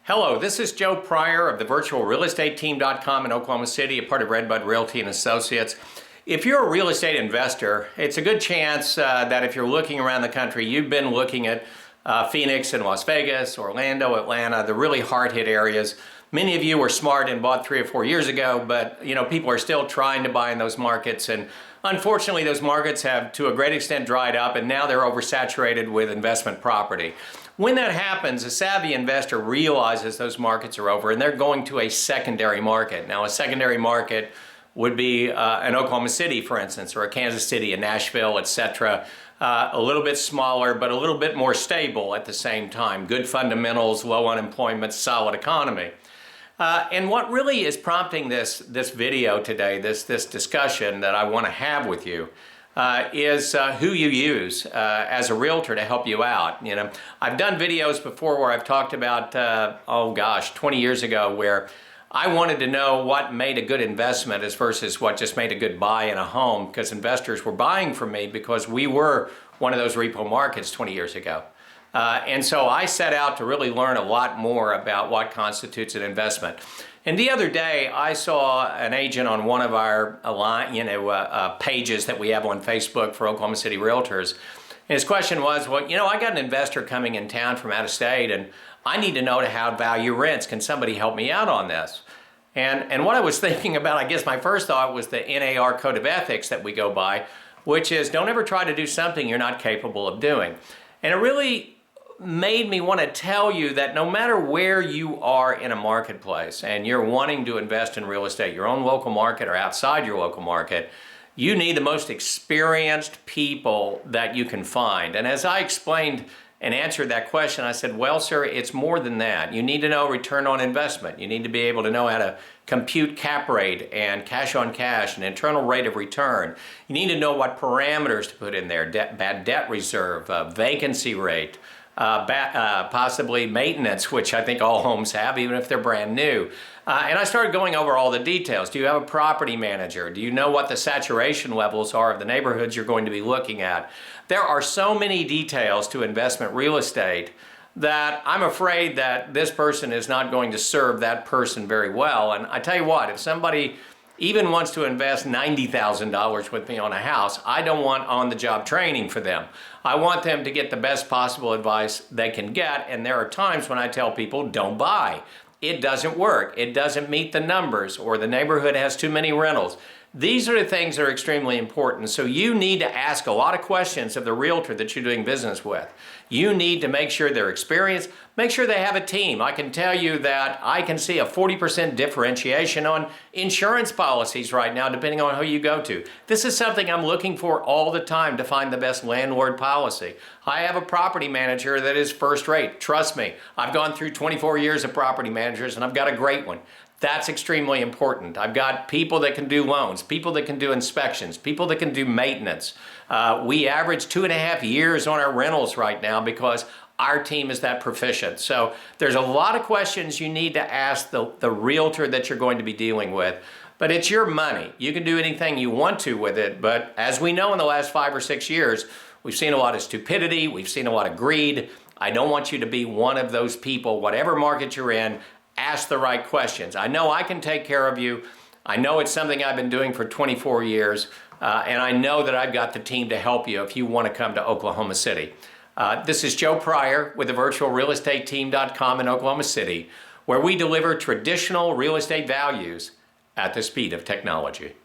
Hello, this is Joe Pryor of the virtualrealestateteam.com in Oklahoma City, a part of Redbud Realty and Associates. If you're a real estate investor, it's a good chance that if you're looking around the country, you've been looking at Phoenix and Las Vegas, Orlando, Atlanta, the really hard-hit areas. Many of you were smart and bought 3 or 4 years ago, but people are still trying to buy in those markets, and unfortunately those markets have to a great extent dried up, and now they're oversaturated with investment property. When that happens, a savvy investor realizes those markets are over and they're going to a secondary market. Now, a secondary market would be an Oklahoma City, for instance, or a Kansas City, a Nashville, etc. A little bit smaller, but a little bit more stable at the same time. Good fundamentals, low unemployment, solid economy. And what really is prompting this video today, this discussion that I want to have with you, is who you use as a realtor to help you out. I've done videos before where I've talked about, 20 years ago, where I wanted to know what made a good investment as versus what just made a good buy in a home, because investors were buying from me because we were one of those repo markets 20 years ago. And so I set out to really learn a lot more about what constitutes an investment. And the other day, I saw an agent on one of our pages that we have on Facebook for Oklahoma City Realtors. And his question was, well, I got an investor coming in town from out of state, and I need to know how to value rents. Can somebody help me out on this? And what I was thinking about, I guess my first thought was the NAR Code of Ethics that we go by, which is don't ever try to do something you're not capable of doing. And it really made me want to tell you that no matter where you are in a marketplace and you're wanting to invest in real estate, your own local market or outside your local market, you need the most experienced people that you can find. And as I explained and answered that question, I said, well, sir, it's more than that. You need to know return on investment. You need to be able to know how to compute cap rate and cash on cash and internal rate of return. You need to know what parameters to put in there, bad debt reserve, vacancy rate, possibly maintenance, which I think all homes have, even if they're brand new. And I started going over all the details. Do you have a property manager? Do you know what the saturation levels are of the neighborhoods you're going to be looking at? There are so many details to investment real estate that I'm afraid that this person is not going to serve that person very well. And I tell you what, if somebody even wants to invest $90,000 with me on a house, I don't want on-the-job training for them. I want them to get the best possible advice they can get, and there are times when I tell people, don't buy. It doesn't work. It doesn't meet the numbers, or the neighborhood has too many rentals. These are the things that are extremely important. So you need to ask a lot of questions of the realtor that you're doing business with. You need to make sure they're experienced, make sure they have a team. I can tell you that I can see a 40% differentiation on insurance policies right now, depending on who you go to. This is something I'm looking for all the time to find the best landlord policy. I have a property manager that is first rate. Trust me, I've gone through 24 years of property managers and I've got a great one. That's extremely important. I've got people that can do loans, people that can do inspections, people that can do maintenance. We average 2.5 years on our rentals right now because our team is that proficient. So there's a lot of questions you need to ask the realtor that you're going to be dealing with. But it's your money. You can do anything you want to with it. But as we know, in the last 5 or 6 years, we've seen a lot of stupidity. We've seen a lot of greed. I don't want you to be one of those people. Whatever market you're in, ask the right questions. I know I can take care of you. I know it's something I've been doing for 24 years, and I know that I've got the team to help you if you want to come to Oklahoma City. This is Joe Pryor with the virtualrealestateteam.com in Oklahoma City, where we deliver traditional real estate values at the speed of technology.